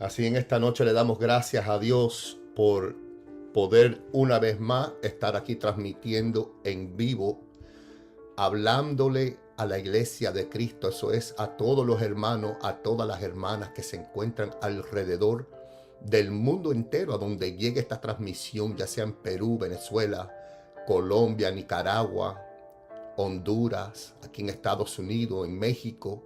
Así en esta noche le damos gracias a Dios por poder una vez más estar aquí transmitiendo en vivo, hablándole a la iglesia de Cristo. Eso es, a todos los hermanos, a todas las hermanas que se encuentran alrededor del mundo entero, a donde llegue esta transmisión, ya sea en Perú, Venezuela, Colombia, Nicaragua, Honduras, aquí en Estados Unidos, en México.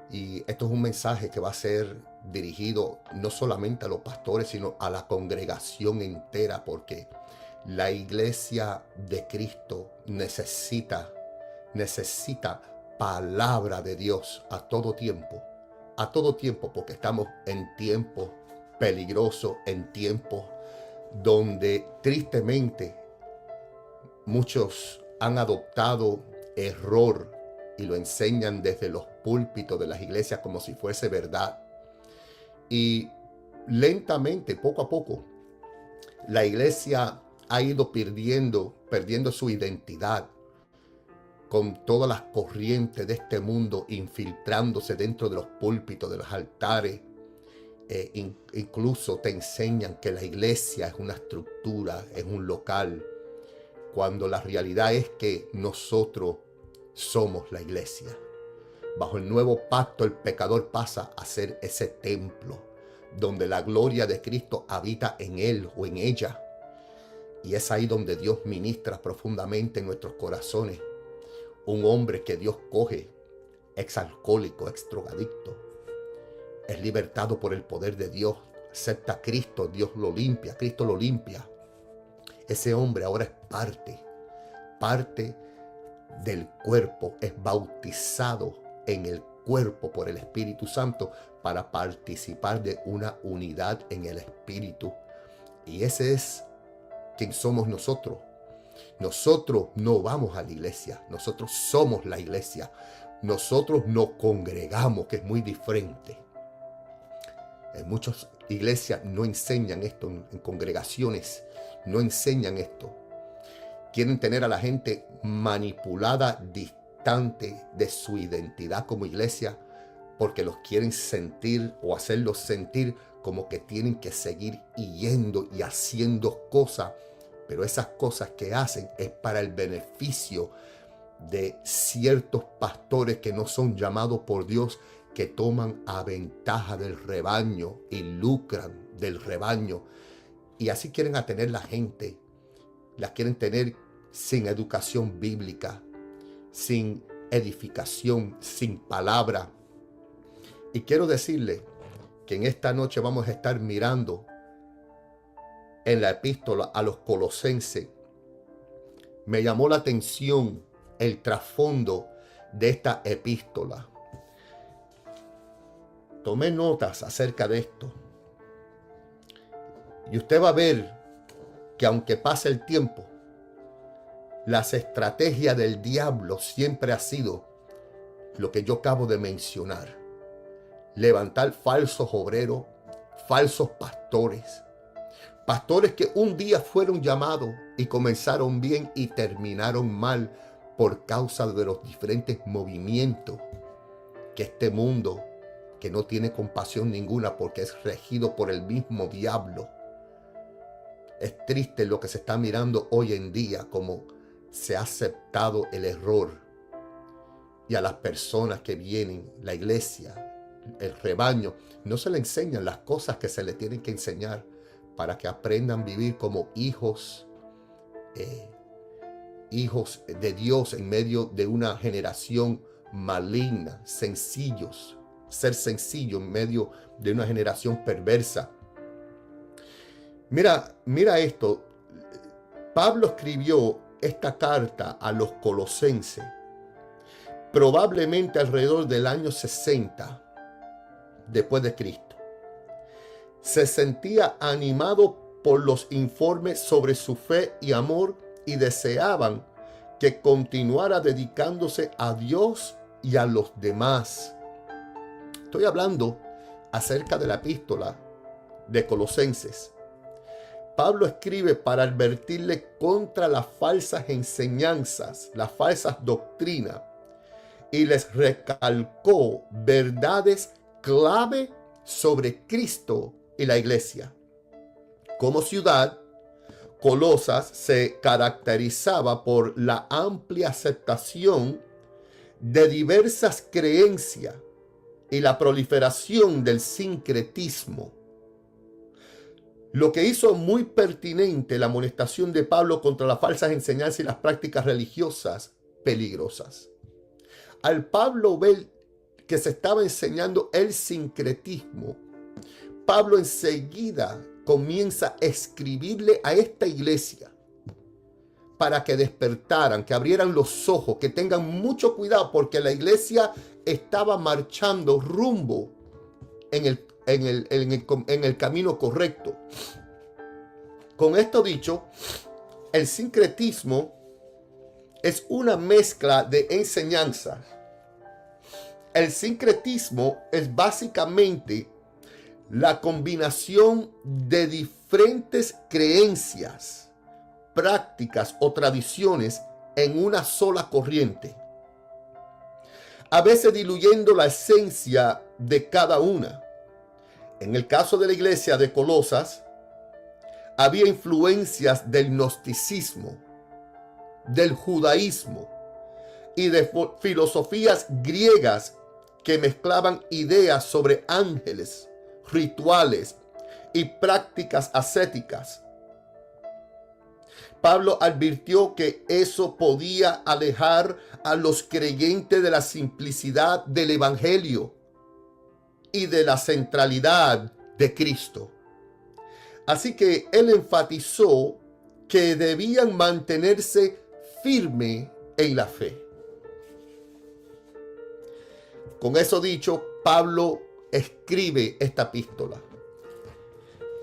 Y esto es un mensaje que va a ser dirigido no solamente a los pastores, sino a la congregación entera, porque la iglesia de Cristo necesita palabra de Dios a todo tiempo, porque estamos en tiempos peligrosos, en tiempos donde tristemente muchos han adoptado error y lo enseñan desde los púlpitos de las iglesias como si fuese verdad. Y lentamente, poco a poco, la iglesia ha ido perdiendo su identidad, con todas las corrientes de este mundo infiltrándose dentro de los púlpitos, de los altares. Incluso te enseñan que la iglesia es una estructura, es un local, cuando la realidad es que nosotros somos la iglesia. Bajo el nuevo pacto, el pecador pasa a ser ese templo donde la gloria de Cristo habita en él o en ella. Y es ahí donde Dios ministra profundamente en nuestros corazones. Un hombre que Dios coge, exalcohólico, drogadicto, es libertado por el poder de Dios, acepta a Cristo, Dios lo limpia, Cristo lo limpia. Ese hombre ahora es parte del cuerpo, es bautizado en el cuerpo por el Espíritu Santo para participar de una unidad en el Espíritu. Y ese es quien somos nosotros. Nosotros no vamos a la iglesia, nosotros somos la iglesia. Nosotros nos congregamos, que es muy diferente. En muchas iglesias no enseñan esto, en congregaciones no enseñan esto. Quieren tener a la gente manipulada, distante de su identidad como iglesia, porque los quieren sentir o hacerlos sentir como que tienen que seguir yendo y haciendo cosas, pero esas cosas que hacen es para el beneficio de ciertos pastores que no son llamados por Dios, que toman a ventaja del rebaño y lucran del rebaño. Y así quieren atener la gente. Las quieren tener sin educación bíblica, sin edificación, sin palabra. Y quiero decirle que en esta noche vamos a estar mirando en la epístola a los Colosenses. Me llamó la atención el trasfondo de esta epístola. Tomé notas acerca de esto. Y usted va a ver que aunque pase el tiempo, las estrategias del diablo siempre ha sido lo que yo acabo de mencionar. Levantar falsos obreros, falsos pastores. Pastores que un día fueron llamados y comenzaron bien y terminaron mal por causa de los diferentes movimientos que este mundo, que no tiene compasión ninguna porque es regido por el mismo diablo. Es triste lo que se está mirando hoy en día, como se ha aceptado el error. Y a las personas que vienen, la iglesia, el rebaño, no se le enseñan las cosas que se le tienen que enseñar para que aprendan a vivir como hijos de Dios en medio de una generación maligna, sencillos, ser sencillo en medio de una generación perversa. Mira esto. Pablo escribió esta carta a los Colosenses probablemente alrededor del año 60 después de Cristo. Se sentía animado por los informes sobre su fe y amor y deseaban que continuara dedicándose a Dios y a los demás. Estoy hablando acerca de la epístola de Colosenses. Pablo escribe para advertirle contra las falsas enseñanzas, las falsas doctrinas, y les recalcó verdades clave sobre Cristo y la iglesia. Como ciudad, Colosas se caracterizaba por la amplia aceptación de diversas creencias y la proliferación del sincretismo, lo que hizo muy pertinente la amonestación de Pablo contra las falsas enseñanzas y las prácticas religiosas peligrosas. Al Pablo ver que se estaba enseñando el sincretismo, Pablo enseguida comienza a escribirle a esta iglesia para que despertaran, que abrieran los ojos, que tengan mucho cuidado, porque la iglesia estaba marchando rumbo en el camino correcto. Con esto dicho, el sincretismo es una mezcla de enseñanzas. El sincretismo es básicamente la combinación de diferentes creencias, prácticas o tradiciones en una sola corriente, a veces diluyendo la esencia de cada una. En el caso de la iglesia de Colosas, había influencias del gnosticismo, del judaísmo y de filosofías griegas que mezclaban ideas sobre ángeles, rituales y prácticas ascéticas. Pablo advirtió que eso podía alejar a los creyentes de la simplicidad del evangelio y de la centralidad de Cristo. Así que él enfatizó que debían mantenerse firmes en la fe. Con eso dicho, Pablo escribe esta epístola.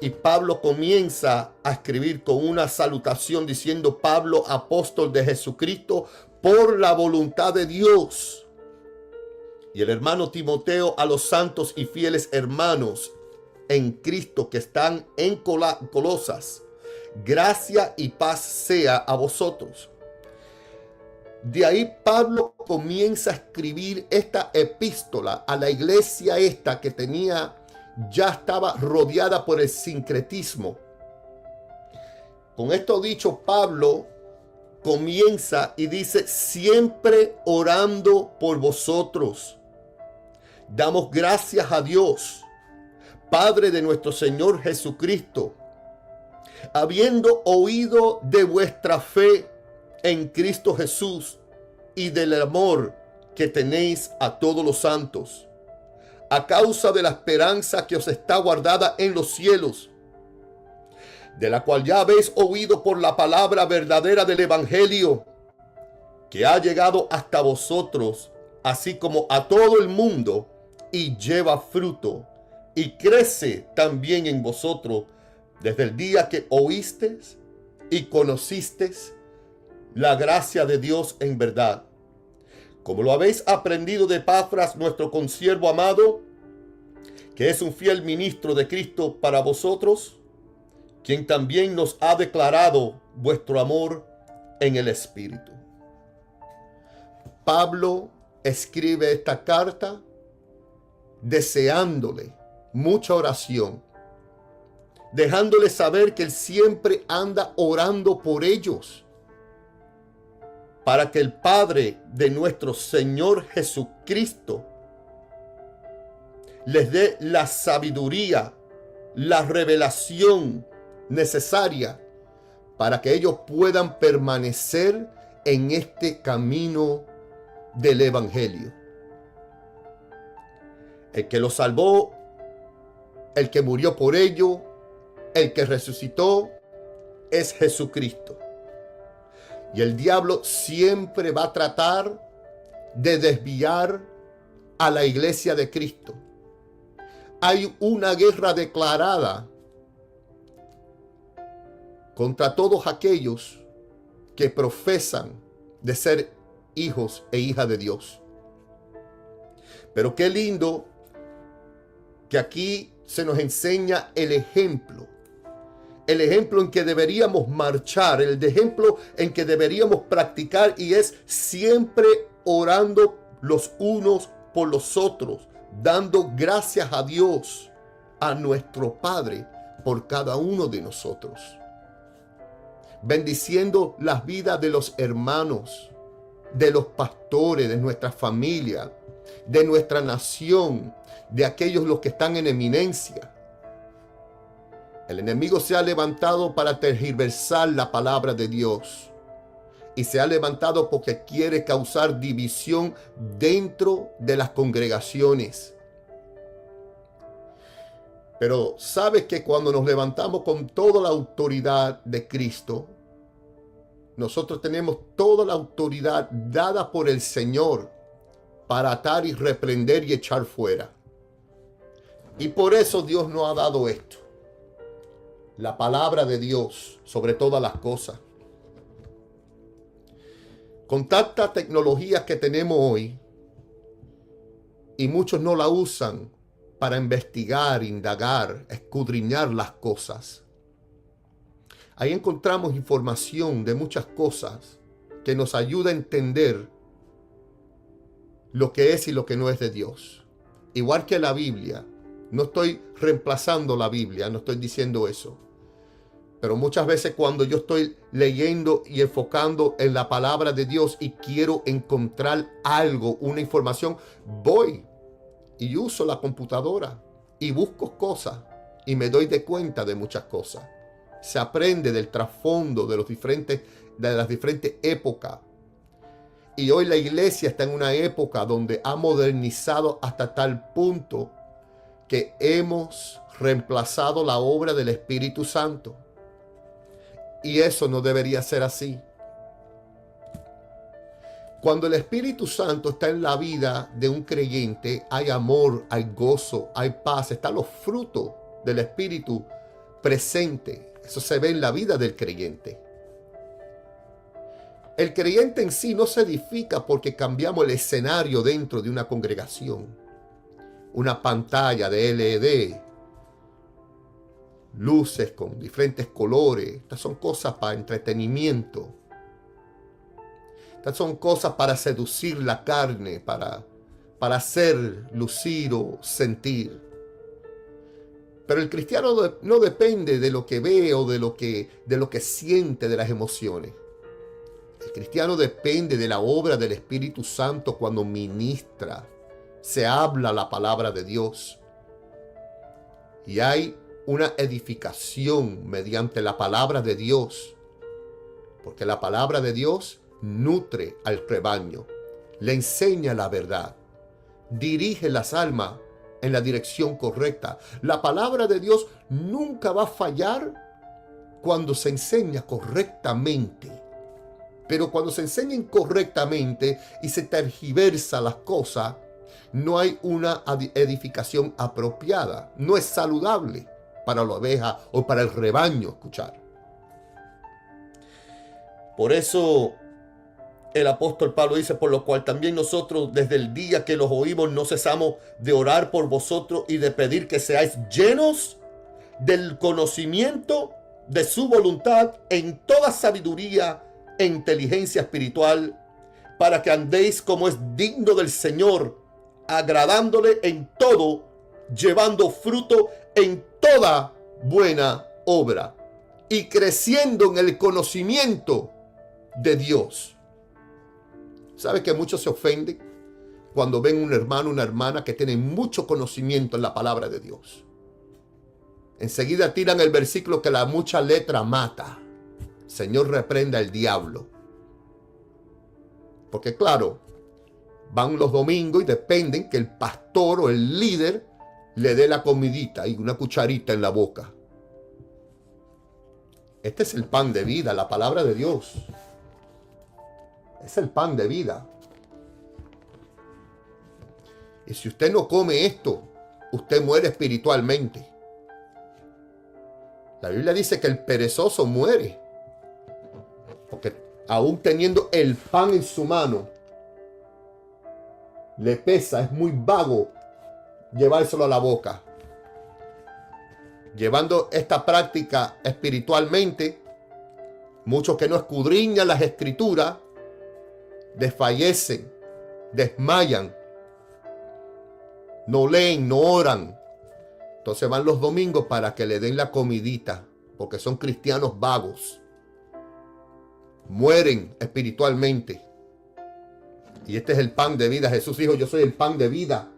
Y Pablo comienza a escribir con una salutación diciendo: Pablo, apóstol de Jesucristo, por la voluntad de Dios. Y el hermano Timoteo a los santos y fieles hermanos en Cristo que están en Colosas. Gracia y paz sea a vosotros. De ahí Pablo comienza a escribir esta epístola a la iglesia esta que ya estaba rodeada por el sincretismo. Con esto dicho, Pablo comienza y dice: siempre orando por vosotros. Damos gracias a Dios, Padre de nuestro Señor Jesucristo, habiendo oído de vuestra fe en Cristo Jesús y del amor que tenéis a todos los santos, a causa de la esperanza que os está guardada en los cielos, de la cual ya habéis oído por la palabra verdadera del evangelio, que ha llegado hasta vosotros, así como a todo el mundo, y lleva fruto, y crece también en vosotros, desde el día que oísteis y conocisteis la gracia de Dios en verdad, como lo habéis aprendido de Epafras, nuestro consiervo amado, que es un fiel ministro de Cristo para vosotros, quien también nos ha declarado vuestro amor en el Espíritu. Pablo escribe esta carta deseándole mucha oración, dejándole saber que él siempre anda orando por ellos, para que el Padre de nuestro Señor Jesucristo les dé la sabiduría, la revelación necesaria para que ellos puedan permanecer en este camino del Evangelio. El que los salvó, el que murió por ello, el que resucitó, es Jesucristo. Y el diablo siempre va a tratar de desviar a la iglesia de Cristo. Hay una guerra declarada contra todos aquellos que profesan de ser hijos e hijas de Dios. Pero qué lindo que aquí se nos enseña el ejemplo en que deberíamos marchar, el ejemplo en que deberíamos practicar, y es siempre orando los unos por los otros, dando gracias a Dios a nuestro Padre por cada uno de nosotros. Bendiciendo las vidas de los hermanos, de los pastores, de nuestra familia, de nuestra nación, de aquellos los que están en eminencia. El enemigo se ha levantado para tergiversar la palabra de Dios. Y se ha levantado porque quiere causar división dentro de las congregaciones. Pero sabes que cuando nos levantamos con toda la autoridad de Cristo, nosotros tenemos toda la autoridad dada por el Señor para atar y reprender y echar fuera. Y por eso Dios nos ha dado esto. La palabra de Dios sobre todas las cosas. Con tanta tecnología que tenemos hoy, y muchos no la usan para investigar, indagar, escudriñar las cosas. Ahí encontramos información de muchas cosas que nos ayuda a entender lo que es y lo que no es de Dios. Igual que la Biblia. No estoy reemplazando la Biblia, no estoy diciendo eso. Pero muchas veces cuando yo estoy leyendo y enfocando en la palabra de Dios y quiero encontrar algo, una información, voy y uso la computadora y busco cosas y me doy de cuenta de muchas cosas. Se aprende del trasfondo de las diferentes épocas. Y hoy la iglesia está en una época donde ha modernizado hasta tal punto que hemos reemplazado la obra del Espíritu Santo. Y eso no debería ser así. Cuando el Espíritu Santo está en la vida de un creyente, hay amor, hay gozo, hay paz, están los frutos del Espíritu presente. Eso se ve en la vida del creyente. El creyente en sí no se edifica porque cambiamos el escenario dentro de una congregación. Una pantalla de LED, luces con diferentes colores. Estas son cosas para entretenimiento. Estas son cosas para seducir la carne, para hacer lucir o sentir. Pero el cristiano no depende de lo que ve o de lo que siente, de las emociones. El cristiano depende de la obra del Espíritu Santo cuando ministra, se habla la palabra de Dios. Y hay una edificación mediante la palabra de Dios. Porque la palabra de Dios nutre al rebaño, le enseña la verdad, dirige las almas en la dirección correcta. La palabra de Dios nunca va a fallar cuando se enseña correctamente. Pero cuando se enseña incorrectamente y se tergiversa las cosas, no hay una edificación apropiada. No es saludable para la oveja o para el rebaño escuchar. Por eso el apóstol Pablo dice: por lo cual también nosotros desde el día que los oímos no cesamos de orar por vosotros y de pedir que seáis llenos del conocimiento de su voluntad en toda sabiduría e inteligencia espiritual, para que andéis como es digno del Señor, agradándole en todo, llevando fruto en toda buena obra y creciendo en el conocimiento de Dios. ¿Sabe que muchos se ofenden cuando ven un hermano, una hermana que tienen mucho conocimiento en la palabra de Dios? Enseguida tiran el versículo que la mucha letra mata. Señor, reprenda al diablo. Porque claro, van los domingos y dependen que el pastor o el líder le dé la comidita y una cucharita en la boca. Este es el pan de vida, la palabra de Dios. Es el pan de vida. Y si usted no come esto, usted muere espiritualmente. La Biblia dice que el perezoso muere. Porque aún teniendo el pan en su mano, le pesa, es muy vago llevárselo a la boca. Llevando esta práctica espiritualmente, muchos que no escudriñan las escrituras, desfallecen, desmayan, no leen, no oran, Entonces van los domingos para que le den la comidita, porque son cristianos vagos. Mueren espiritualmente. Y este es el pan de vida. Jesús dijo, yo soy el pan de vida.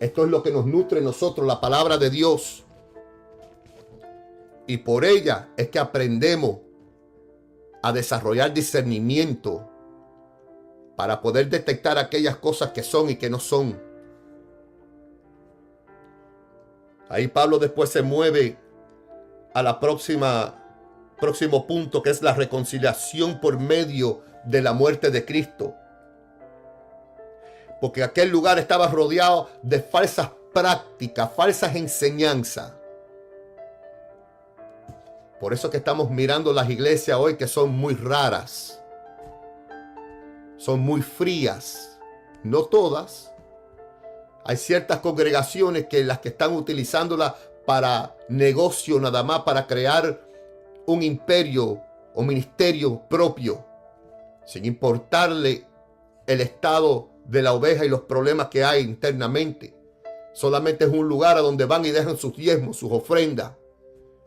Esto es lo que nos nutre nosotros, la palabra de Dios. Y por ella es que aprendemos a desarrollar discernimiento para poder detectar aquellas cosas que son y que no son. Ahí Pablo después se mueve a la próximo punto, que es la reconciliación por medio de la muerte de Cristo. Porque aquel lugar estaba rodeado de falsas prácticas, falsas enseñanzas. Por eso que estamos mirando las iglesias hoy, que son muy raras. Son muy frías. No todas. Hay ciertas congregaciones que las que están utilizándolas para negocio nada más, para crear un imperio o ministerio propio, sin importarle el estado de la oveja y los problemas que hay internamente. Solamente es un lugar a donde van y dejan sus diezmos, sus ofrendas,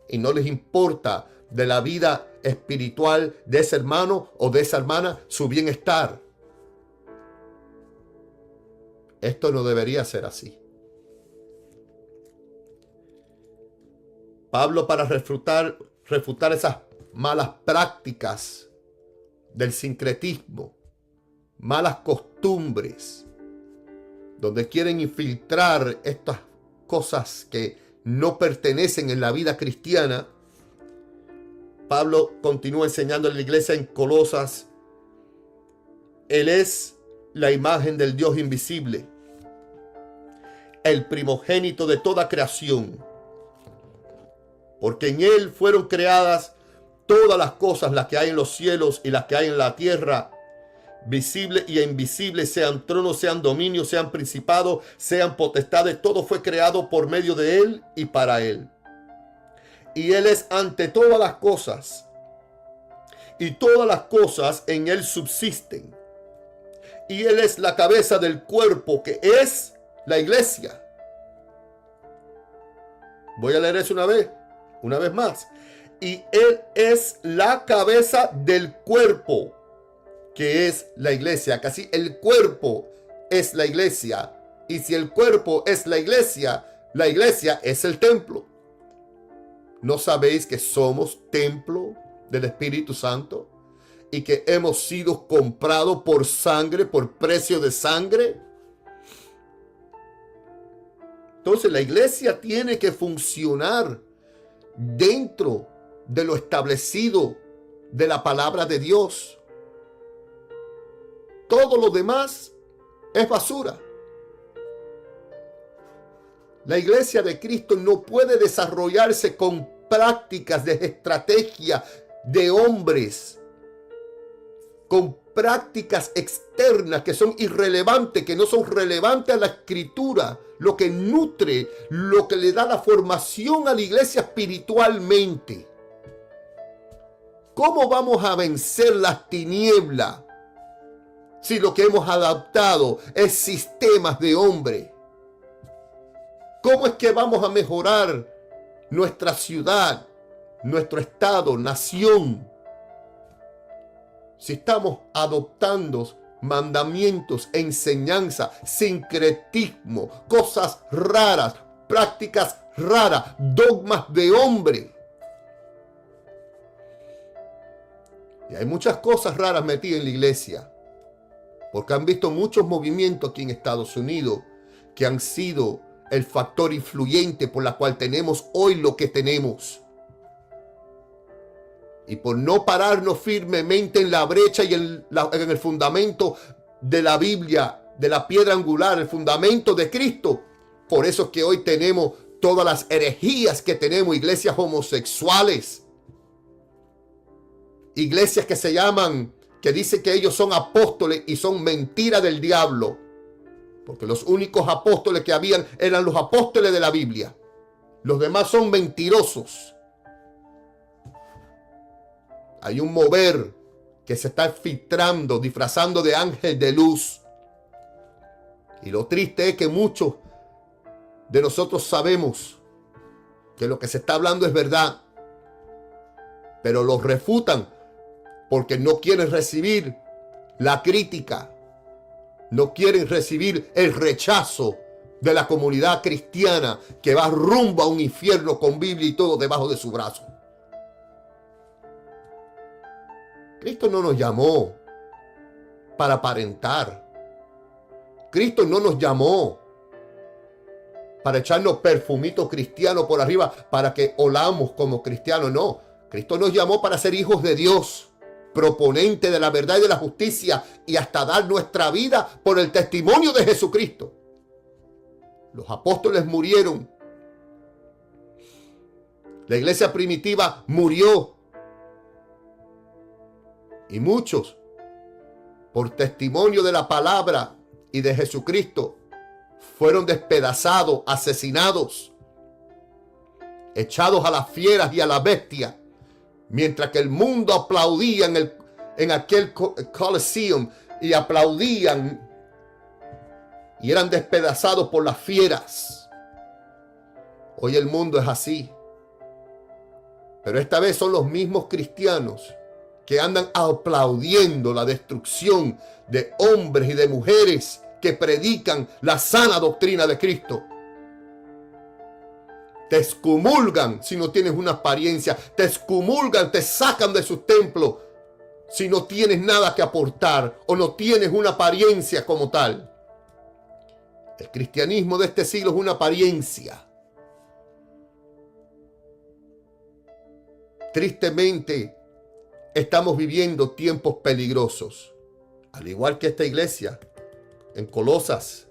y no les importa de la vida espiritual de ese hermano o de esa hermana su bienestar. Esto no debería ser así. Pablo, para refutar esas malas prácticas del sincretismo, malas costumbres, donde quieren infiltrar estas cosas que no pertenecen en la vida cristiana, Pablo continúa enseñando a la iglesia en Colosas. Él es la imagen del Dios invisible, el primogénito de toda creación, porque en Él fueron creadas todas las cosas, las que hay en los cielos y las que hay en la tierra, visibles y invisibles, sean tronos, sean dominios, sean principados, sean potestades. Todo fue creado por medio de Él y para Él. Y Él es ante todas las cosas, y todas las cosas en Él subsisten. Y Él es la cabeza del cuerpo, que es la iglesia. Voy a leer eso una vez más. Y Él es la cabeza del cuerpo, que es la iglesia. Casi el cuerpo es la iglesia. Y si el cuerpo es la iglesia es el templo. ¿No sabéis que somos templo del Espíritu Santo? Y que hemos sido comprados por sangre, por precio de sangre. Entonces la iglesia tiene que funcionar dentro de lo establecido de la palabra de Dios. Todo lo demás es basura. La iglesia de Cristo no puede desarrollarse con prácticas de estrategia de hombres, con prácticas externas que son irrelevantes, que no son relevantes a la escritura, lo que nutre, lo que le da la formación a la iglesia espiritualmente. ¿Cómo vamos a vencer las tinieblas si lo que hemos adaptado es sistemas de hombre? ¿Cómo es que vamos a mejorar nuestra ciudad, nuestro estado, nación, si estamos adoptando mandamientos, enseñanza, sincretismo, cosas raras, prácticas raras, dogmas de hombre? Y hay muchas cosas raras metidas en la iglesia, porque han visto muchos movimientos aquí en Estados Unidos que han sido el factor influyente por la cual tenemos hoy lo que tenemos. Y por no pararnos firmemente en la brecha y en el fundamento de la Biblia, de la piedra angular, el fundamento de Cristo. Por eso es que hoy tenemos todas las herejías que tenemos, iglesias homosexuales, iglesias que se llaman, que dicen que ellos son apóstoles y son mentira del diablo. Porque los únicos apóstoles que habían eran los apóstoles de la Biblia. Los demás son mentirosos. Hay un mover que se está filtrando, disfrazando de ángel de luz. Y lo triste es que muchos de nosotros sabemos que lo que se está hablando es verdad, pero lo refutan porque no quieren recibir la crítica, no quieren recibir el rechazo de la comunidad cristiana que va rumbo a un infierno con Biblia y todo debajo de su brazo. Cristo no nos llamó para aparentar. Cristo no nos llamó para echarnos perfumito cristiano por arriba para que olamos como cristianos. No, Cristo nos llamó para ser hijos de Dios, proponente de la verdad y de la justicia, y hasta dar nuestra vida por el testimonio de Jesucristo. Los apóstoles murieron. La iglesia primitiva murió. Y muchos, por testimonio de la palabra y de Jesucristo, fueron despedazados, asesinados, echados a las fieras y a las bestias, mientras que el mundo aplaudía en aquel Colosseum, y aplaudían y eran despedazados por las fieras. Hoy el mundo es así, pero esta vez son los mismos cristianos que andan aplaudiendo la destrucción de hombres y de mujeres que predican la sana doctrina de Cristo. Te excomulgan si no tienes una apariencia, te excomulgan, te sacan de sus templos si no tienes nada que aportar o no tienes una apariencia como tal. El cristianismo de este siglo es una apariencia. Tristemente, estamos viviendo tiempos peligrosos, al igual que esta iglesia en Colosas.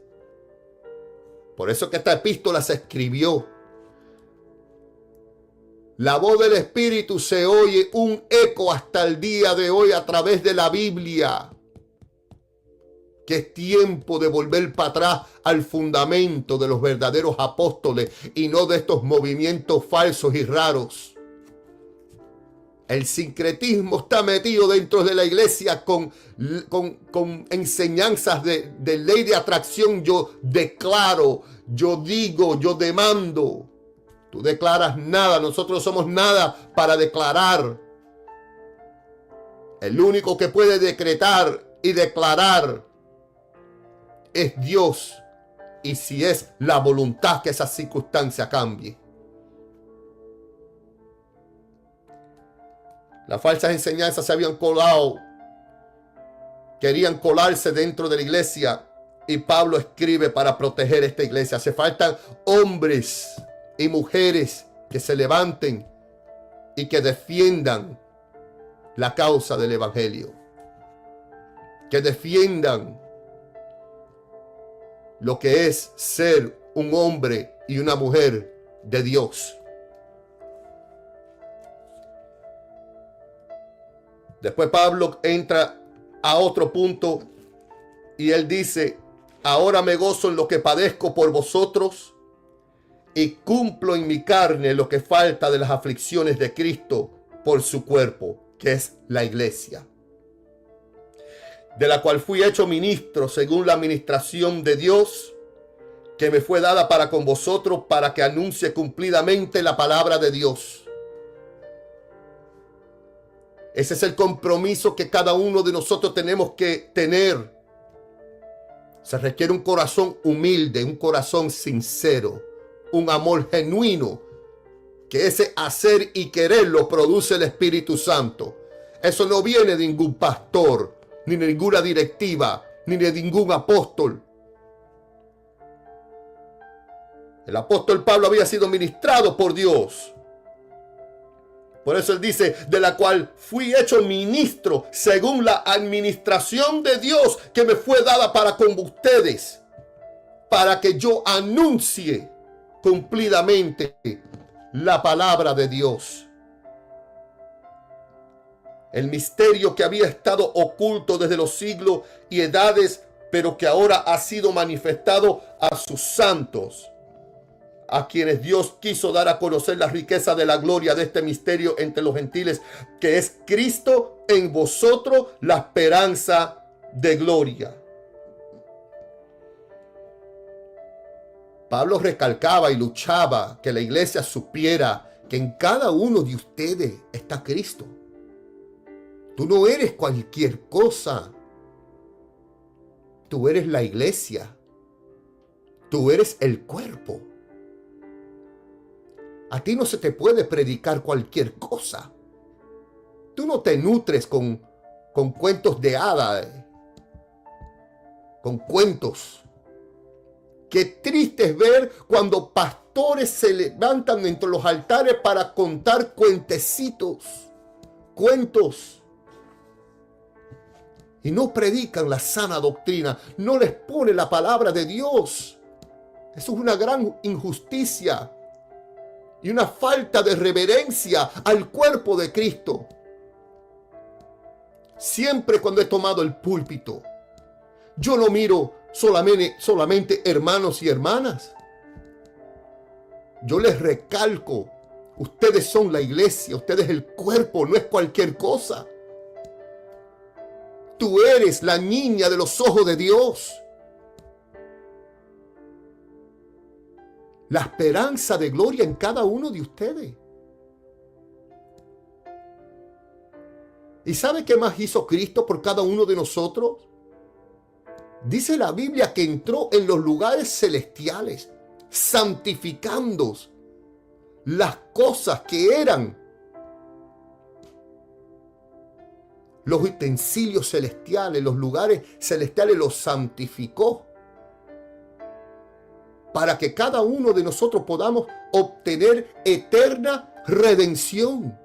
Por eso que esta epístola se escribió. La voz del Espíritu se oye un eco hasta el día de hoy a través de la Biblia, que es tiempo de volver para atrás al fundamento de los verdaderos apóstoles y no de estos movimientos falsos y raros. El sincretismo está metido dentro de la iglesia con enseñanzas de ley de atracción. Yo declaro, yo digo, yo demando. Tú declaras nada, nosotros somos nada para declarar. El único que puede decretar y declarar es Dios. Y si es la voluntad que esa circunstancia cambie. Las falsas enseñanzas se habían colado, querían colarse dentro de la iglesia, y Pablo escribe para proteger esta iglesia. Hace falta hombres y mujeres que se levanten y que defiendan la causa del evangelio, que defiendan lo que es ser un hombre y una mujer de Dios. Después Pablo entra a otro punto y él dice: ahora me gozo en lo que padezco por vosotros y cumplo en mi carne lo que falta de las aflicciones de Cristo por su cuerpo, que es la iglesia, de la cual fui hecho ministro según la administración de Dios, que me fue dada para con vosotros, para que anuncie cumplidamente la palabra de Dios. Ese es el compromiso que cada uno de nosotros tenemos que tener. Se requiere un corazón humilde, un corazón sincero, un amor genuino, que ese hacer y querer lo produce el Espíritu Santo. Eso no viene de ningún pastor, ni de ninguna directiva, ni de ningún apóstol. El apóstol Pablo había sido ministrado por Dios. Por eso él dice: de la cual fui hecho ministro según la administración de Dios que me fue dada para con ustedes, para que yo anuncie cumplidamente la palabra de Dios. El misterio que había estado oculto desde los siglos y edades, pero que ahora ha sido manifestado a sus santos, a quienes Dios quiso dar a conocer la riqueza de la gloria de este misterio entre los gentiles, que es Cristo en vosotros, la esperanza de gloria. Pablo recalcaba y luchaba que la iglesia supiera que en cada uno de ustedes está Cristo. Tú no eres cualquier cosa. Tú eres la iglesia. Tú eres el cuerpo. A ti no se te puede predicar cualquier cosa. Tú no te nutres con cuentos de hadas, con cuentos. Qué triste es ver cuando pastores se levantan entre los altares para contar cuentecitos, cuentos. Y no predican la sana doctrina, no les pone la palabra de Dios. Eso es una gran injusticia y una falta de reverencia al cuerpo de Cristo. Siempre cuando he tomado el púlpito, yo no miro solamente hermanos y hermanas. Yo les recalco, ustedes son la iglesia, ustedes el cuerpo, no es cualquier cosa. Tú eres la niña de los ojos de Dios. La esperanza de gloria en cada uno de ustedes. ¿Y sabe qué más hizo Cristo por cada uno de nosotros? Dice la Biblia que entró en los lugares celestiales, santificando las cosas que eran los utensilios celestiales, los lugares celestiales, los santificó para que cada uno de nosotros podamos obtener eterna redención.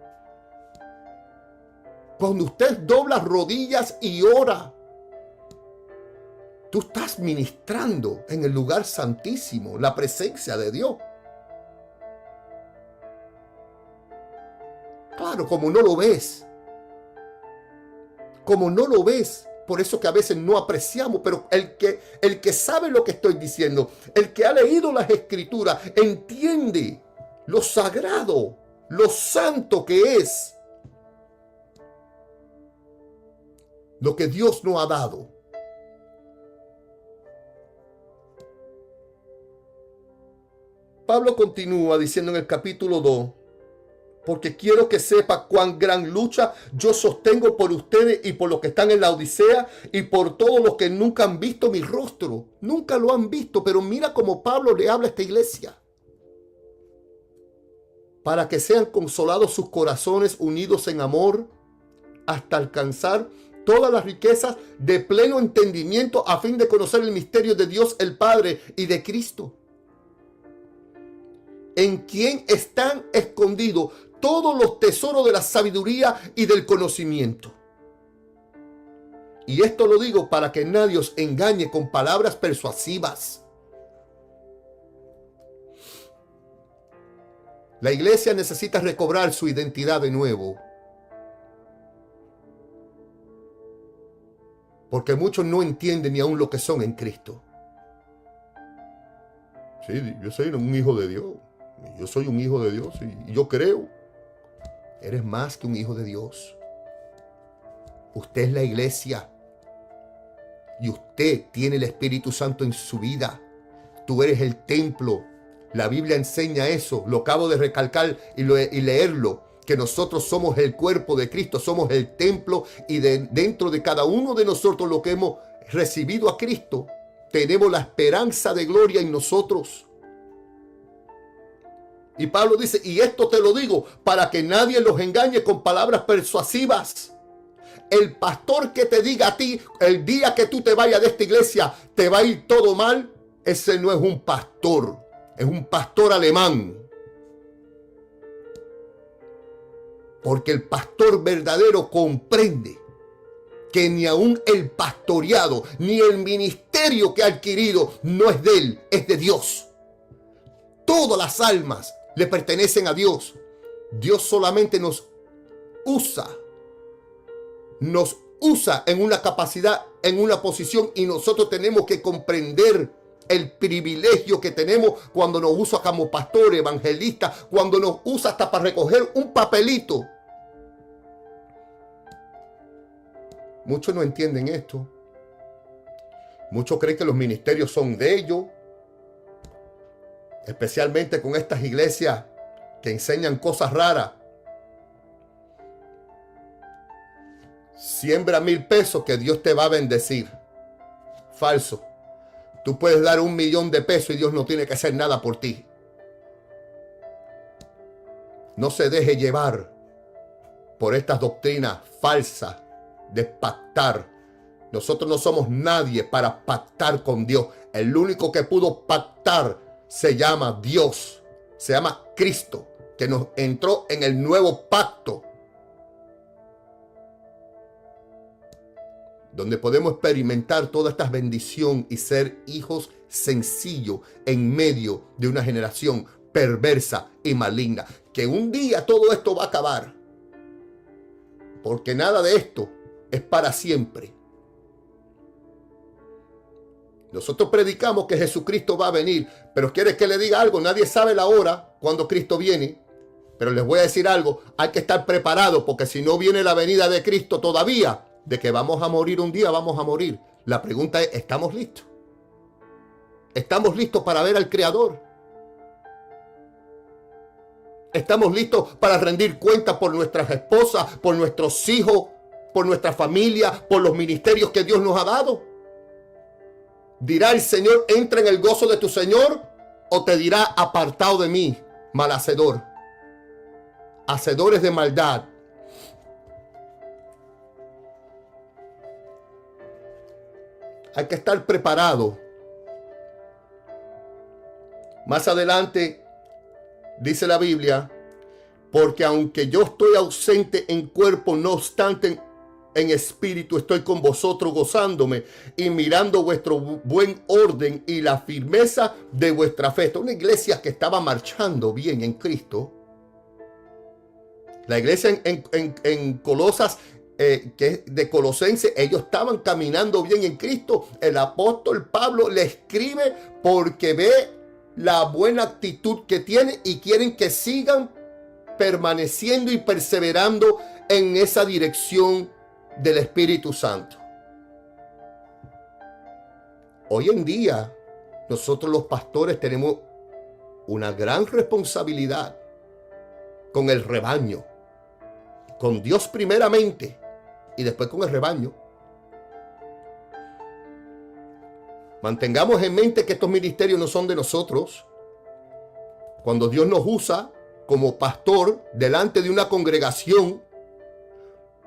Cuando usted dobla rodillas y ora, tú estás ministrando en el lugar santísimo, la presencia de Dios. Claro, como no lo ves, por eso que a veces no apreciamos, pero el que sabe lo que estoy diciendo, el que ha leído las Escrituras, entiende lo sagrado, lo santo que es lo que Dios nos ha dado. Pablo continúa diciendo en el capítulo 2, porque quiero que sepa cuán gran lucha yo sostengo por ustedes y por los que están en la Odisea y por todos los que nunca han visto mi rostro. Nunca lo han visto, pero mira cómo Pablo le habla a esta iglesia. Para que sean consolados sus corazones unidos en amor hasta alcanzar todas las riquezas de pleno entendimiento a fin de conocer el misterio de Dios el Padre y de Cristo, en quien están escondidos todos los tesoros de la sabiduría y del conocimiento. Y esto lo digo para que nadie os engañe con palabras persuasivas. La iglesia necesita recobrar su identidad de nuevo, porque muchos no entienden ni aún lo que son en Cristo. Sí, yo soy un hijo de Dios. Yo soy un hijo de Dios y yo creo. Eres más que un hijo de Dios. Usted es la iglesia. Y usted tiene el Espíritu Santo en su vida. Tú eres el templo. La Biblia enseña eso. Lo acabo de recalcar y leerlo. Que nosotros somos el cuerpo de Cristo. Somos el templo. Y dentro de cada uno de nosotros, lo que hemos recibido a Cristo, tenemos la esperanza de gloria en nosotros. Y Pablo dice, y esto te lo digo para que nadie los engañe con palabras persuasivas. El pastor que te diga a ti, el día que tú te vayas de esta iglesia, te va a ir todo mal, ese no es un pastor, es un pastor alemán. Porque el pastor verdadero comprende que ni aún el pastoreado, ni el ministerio que ha adquirido no es de él, es de Dios. Todas las almas le pertenecen a Dios. Dios solamente nos usa en una capacidad, en una posición, y nosotros tenemos que comprender el privilegio que tenemos cuando nos usa como pastor, evangelista, cuando nos usa hasta para recoger un papelito. Muchos no entienden esto. Muchos creen que los ministerios son de ellos. especialmente con estas iglesias que enseñan cosas raras. Siembra 1,000 pesos que Dios te va a bendecir. Falso. Tú puedes dar 1,000,000 de pesos y Dios no tiene que hacer nada por ti. No se deje llevar por estas doctrinas falsas de pactar. Nosotros no somos nadie para pactar con Dios. El único que pudo pactar se llama Dios. Se llama Cristo, que nos entró en el nuevo pacto, donde podemos experimentar todas estas bendiciones y ser hijos sencillos en medio de una generación perversa y maligna. Que un día todo esto va a acabar, porque nada de esto es para siempre. Nosotros predicamos que Jesucristo va a venir, pero quiere que le diga algo. Nadie sabe la hora cuando Cristo viene, pero les voy a decir algo. Hay que estar preparado, porque si no viene la venida de Cristo todavía, de que vamos a morir un día, vamos a morir. La pregunta es, ¿estamos listos? ¿Estamos listos para ver al Creador? ¿Estamos listos para rendir cuentas por nuestras esposas, por nuestros hijos, por nuestra familia, por los ministerios que Dios nos ha dado? ¿Dirá el Señor, entra en el gozo de tu Señor? ¿O te dirá, apartado de mí, malhacedor? Hacedores de maldad. Hay que estar preparado. Más adelante dice la Biblia, porque aunque yo estoy ausente en cuerpo, no obstante en espíritu estoy con vosotros gozándome y mirando vuestro buen orden y la firmeza de vuestra fe. Esta es una iglesia que estaba marchando bien en Cristo. La iglesia en Colosas, que es de Colosenses, ellos estaban caminando bien en Cristo. El apóstol Pablo le escribe porque ve la buena actitud que tiene y quieren que sigan permaneciendo y perseverando en esa dirección del Espíritu Santo. Hoy en día, nosotros los pastores tenemos una gran responsabilidad con el rebaño, con Dios primeramente y después con el rebaño. Mantengamos en mente que estos ministerios no son de nosotros. Cuando Dios nos usa como pastor delante de una congregación,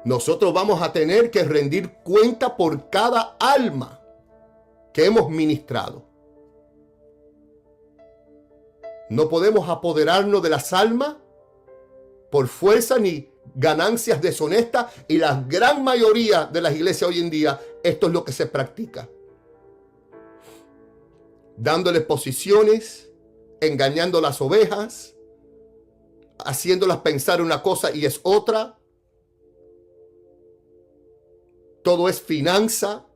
nosotros vamos a tener que rendir cuenta por cada alma que hemos ministrado. No podemos apoderarnos de las almas por fuerza ni ganancias deshonestas, y la gran mayoría de las iglesias hoy en día, esto es lo que se practica. Dándoles posiciones, engañando las ovejas, haciéndolas pensar una cosa y es otra. Todo es finanza.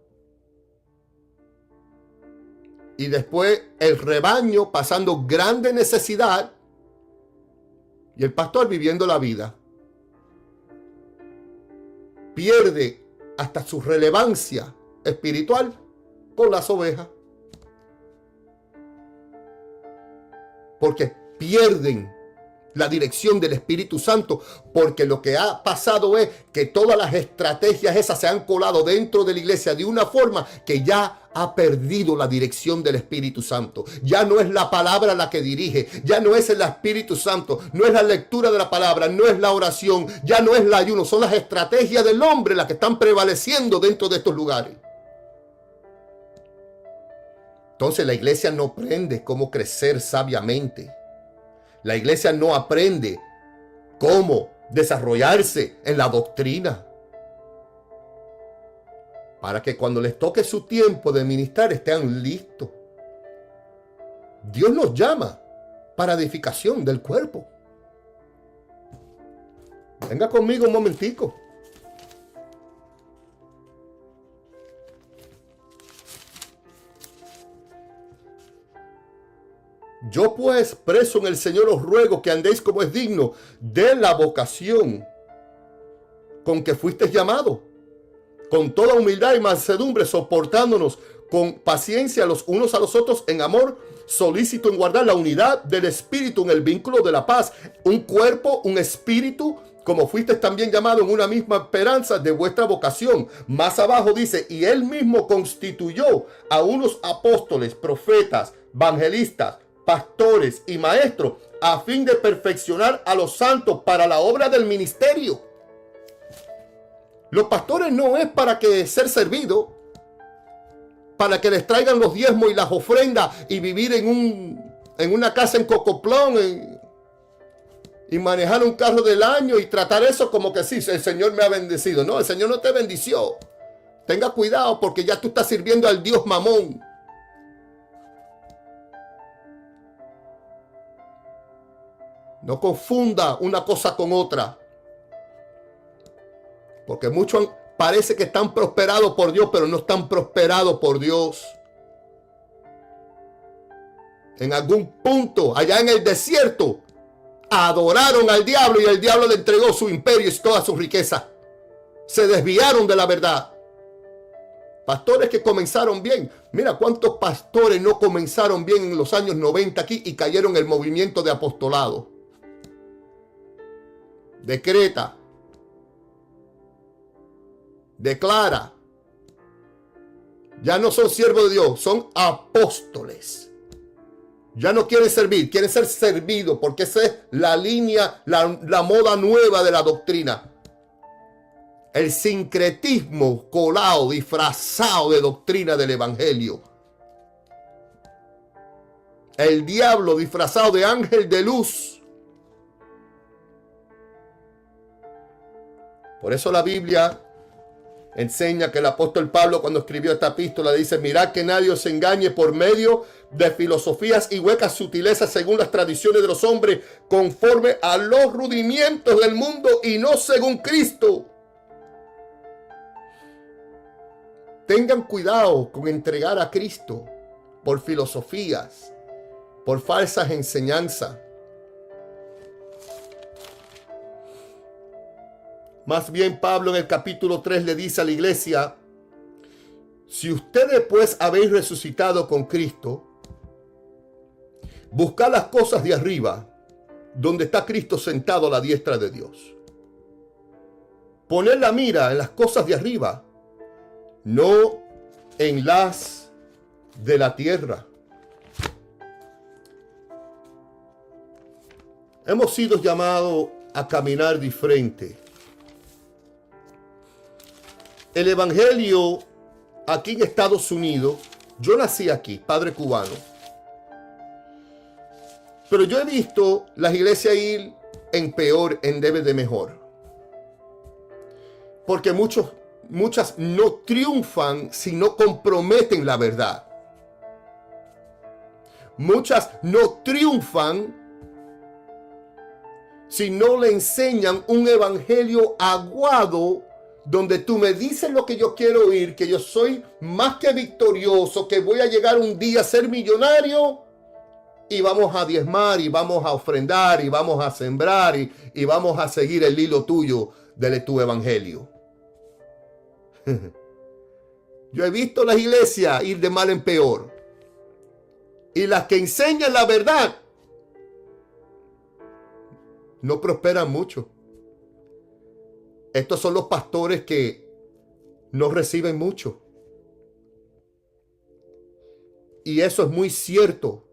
Y después el rebaño pasando grande necesidad y el pastor viviendo la vida. Pierde hasta su relevancia espiritual con las ovejas. Porque pierden la dirección del Espíritu Santo, porque lo que ha pasado es que todas las estrategias esas se han colado dentro de la iglesia de una forma que ya ha perdido la dirección del Espíritu Santo. Ya no es la palabra la que dirige, ya no es el Espíritu Santo, no es la lectura de la palabra, no es la oración, ya no es el ayuno, son las estrategias del hombre las que están prevaleciendo dentro de estos lugares. Entonces la iglesia no aprende cómo crecer sabiamente. La iglesia no aprende cómo desarrollarse en la doctrina, para que cuando les toque su tiempo de ministrar estén listos. Dios nos llama para edificación del cuerpo. Venga conmigo un momentico. Yo pues, preso en el Señor, os ruego que andéis como es digno de la vocación con que fuisteis llamados, con toda humildad y mansedumbre, soportándonos con paciencia los unos a los otros en amor, solícito en guardar la unidad del espíritu en el vínculo de la paz. Un cuerpo, un espíritu, como fuiste también llamado en una misma esperanza de vuestra vocación. Más abajo dice, y él mismo constituyó a unos apóstoles, profetas, evangelistas, pastores y maestros, a fin de perfeccionar a los santos para la obra del ministerio. Los pastores no es para que ser servidos, para que les traigan los diezmos y las ofrendas y vivir en una casa en Cocoplón y manejar un carro del año y tratar eso como que sí, el Señor me ha bendecido. No, el Señor no te bendició. Tenga cuidado porque ya tú estás sirviendo al Dios Mamón. No confunda una cosa con otra. Porque muchos parece que están prosperados por Dios, pero no están prosperados por Dios. En algún punto, allá en el desierto, adoraron al diablo y el diablo le entregó su imperio y toda su riqueza. Se desviaron de la verdad. Pastores que comenzaron bien. Mira cuántos pastores no comenzaron bien en los años 90 aquí y cayeron en el movimiento de apostolado. Decreta. Declara. Ya no son siervos de Dios, son apóstoles. Ya no quieren servir, quieren ser servidos, porque esa es la línea, la moda nueva de la doctrina. El sincretismo colado, disfrazado de doctrina del evangelio. El diablo disfrazado de ángel de luz. Por eso la Biblia enseña que el apóstol Pablo, cuando escribió esta epístola, dice: mirad que nadie os engañe por medio de filosofías y huecas sutilezas según las tradiciones de los hombres, conforme a los rudimientos del mundo y no según Cristo. Tengan cuidado con entregar a Cristo por filosofías, por falsas enseñanzas. Más bien, Pablo en el capítulo 3 le dice a la iglesia: si ustedes pues habéis resucitado con Cristo, buscad las cosas de arriba, donde está Cristo sentado a la diestra de Dios. Poned la mira en las cosas de arriba, no en las de la tierra. Hemos sido llamados a caminar diferente. El evangelio aquí en Estados Unidos, yo nací aquí, padre cubano, pero yo he visto las iglesias ir en peor, en vez de mejor. Porque muchas no triunfan si no comprometen la verdad. Muchas no triunfan si no le enseñan un evangelio aguado, donde tú me dices lo que yo quiero oír, que yo soy más que victorioso, que voy a llegar un día a ser millonario, y vamos a diezmar, y vamos a ofrendar, y vamos a sembrar, y vamos a seguir el hilo tuyo de tu evangelio. Yo he visto las iglesias ir de mal en peor, y las que enseñan la verdad no prosperan mucho. Estos son los pastores que no reciben mucho. Y eso es muy cierto.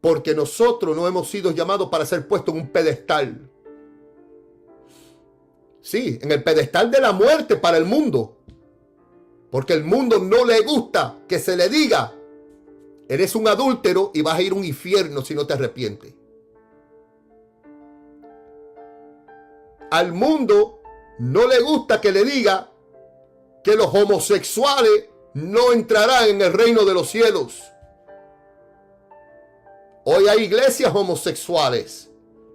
Porque nosotros no hemos sido llamados para ser puestos en un pedestal. Sí, en el pedestal de la muerte para el mundo. Porque el mundo no le gusta que se le diga: eres un adúltero y vas a ir a un infierno si no te arrepientes. Al mundo no le gusta que le diga que los homosexuales no entrarán en el reino de los cielos. Hoy hay iglesias homosexuales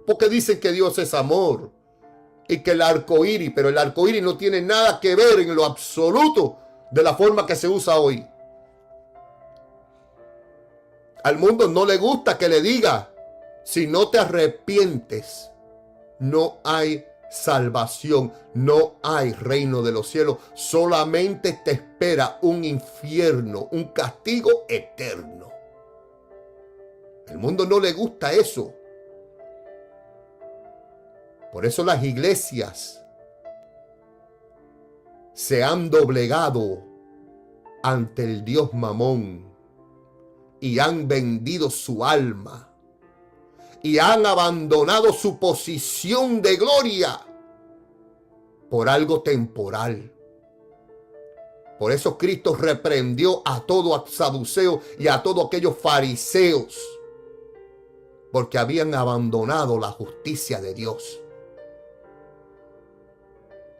porque dicen que Dios es amor y que el arco iris, pero el arco iris no tiene nada que ver en lo absoluto de la forma que se usa hoy. Al mundo no le gusta que le diga: si no te arrepientes, no hay salvación, no hay reino de los cielos. Solamente te espera un infierno, un castigo eterno. El mundo no le gusta eso. Por eso las iglesias se han doblegado ante el Dios Mamón y han vendido su alma y han abandonado su posición de gloria por algo temporal. Por eso Cristo reprendió a todo saduceo y a todos aquellos fariseos, porque habían abandonado la justicia de Dios.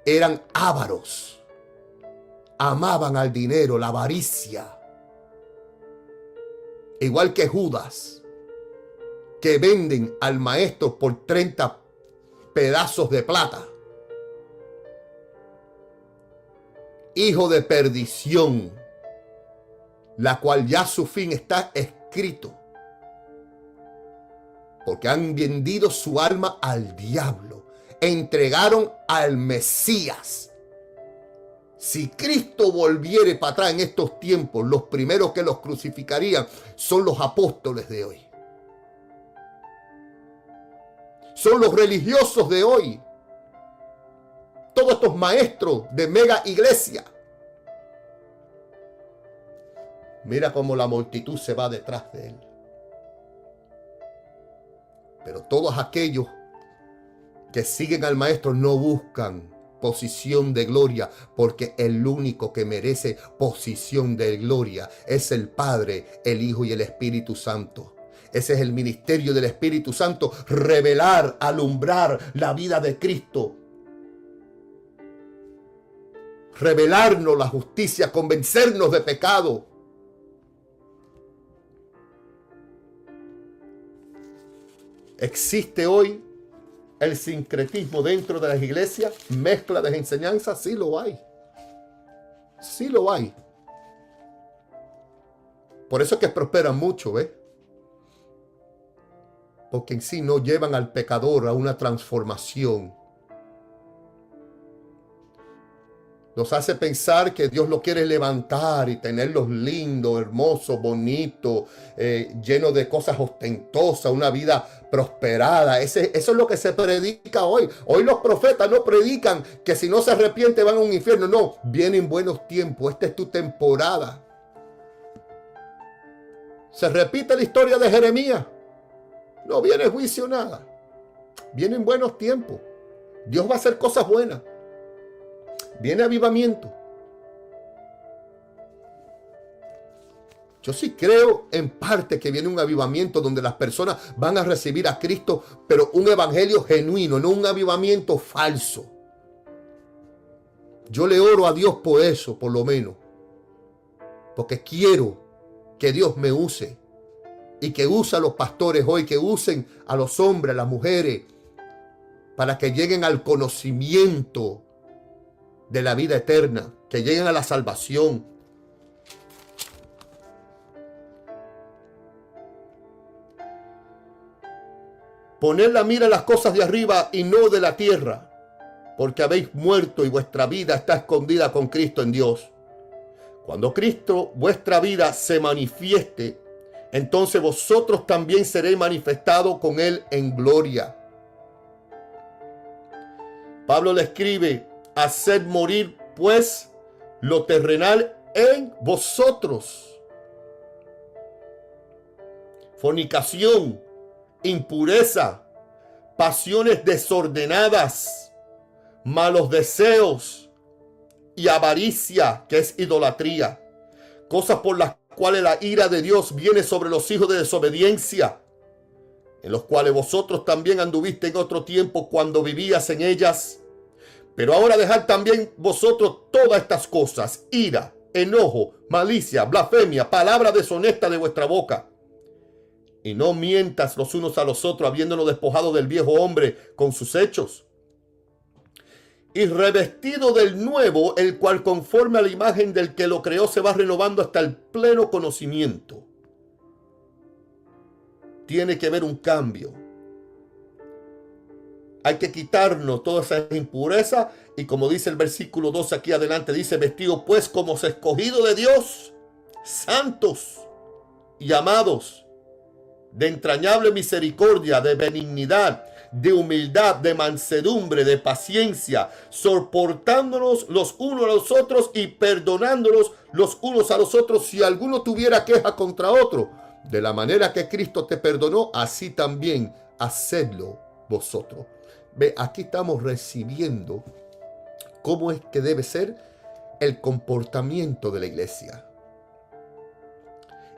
Eran ávaros, amaban al dinero, la avaricia. Igual que Judas, que venden al maestro por 30 pedazos de plata. Hijo de perdición, la cual ya su fin está escrito, porque han vendido su alma al diablo, entregaron al Mesías. Si Cristo volviere para atrás en estos tiempos, los primeros que los crucificarían son los apóstoles de hoy. Son los religiosos de hoy. Todos estos maestros de mega iglesia. Mira cómo la multitud se va detrás de él. Pero todos aquellos que siguen al maestro no buscan posición de gloria, porque el único que merece posición de gloria es el Padre, el Hijo y el Espíritu Santo. Ese es el ministerio del Espíritu Santo: revelar, alumbrar la vida de Cristo, revelarnos la justicia, convencernos de pecado. ¿Existe hoy el sincretismo dentro de las iglesias? ¿Mezcla de enseñanzas? Sí lo hay. Sí lo hay. Por eso es que prosperan mucho, ¿ves? Porque en sí no llevan al pecador a una transformación. Nos hace pensar que Dios lo quiere levantar y tenerlos lindos, hermosos, bonitos, llenos de cosas ostentosas, una vida prosperada. Eso es lo que se predica hoy. Hoy los profetas no predican que si no se arrepiente van a un infierno. No, vienen buenos tiempos. Esta es tu temporada. Se repite la historia de Jeremías. No viene juicio, nada. Vienen buenos tiempos. Dios va a hacer cosas buenas. Viene avivamiento. Yo sí creo en parte que viene un avivamiento donde las personas van a recibir a Cristo, pero un evangelio genuino, no un avivamiento falso. Yo le oro a Dios por eso, por lo menos. Porque quiero que Dios me use. Y que use a los pastores hoy, que usen a los hombres, a las mujeres, para que lleguen al conocimiento de la vida eterna, que lleguen a la salvación. Poned la mira en las cosas de arriba y no de la tierra, porque habéis muerto y vuestra vida está escondida con Cristo en Dios. Cuando Cristo, vuestra vida, se manifieste, entonces vosotros también seréis manifestados con Él en gloria. Pablo le escribe: haced morir pues lo terrenal en vosotros: fornicación, impureza, pasiones desordenadas, malos deseos y avaricia, que es idolatría, cosas por las cuales la ira de Dios viene sobre los hijos de desobediencia, en los cuales vosotros también anduviste en otro tiempo cuando vivías en ellas. Pero ahora dejad también vosotros todas estas cosas: ira, enojo, malicia, blasfemia, palabra deshonesta de vuestra boca. Y no mientas los unos a los otros, habiéndonos despojado del viejo hombre con sus hechos, y revestido del nuevo, el cual conforme a la imagen del que lo creó se va renovando hasta el pleno conocimiento. Tiene que haber un cambio. Hay que quitarnos toda esa impureza. Y como dice el versículo 12 aquí adelante, dice: vestidos pues como escogidos de Dios, santos y amados, de entrañable misericordia, de benignidad, de humildad, de mansedumbre, de paciencia, soportándonos los unos a los otros y perdonándonos los unos a los otros si alguno tuviera queja contra otro. De la manera que Cristo te perdonó, así también hacedlo vosotros. Ve, aquí estamos recibiendo cómo es que debe ser el comportamiento de la iglesia.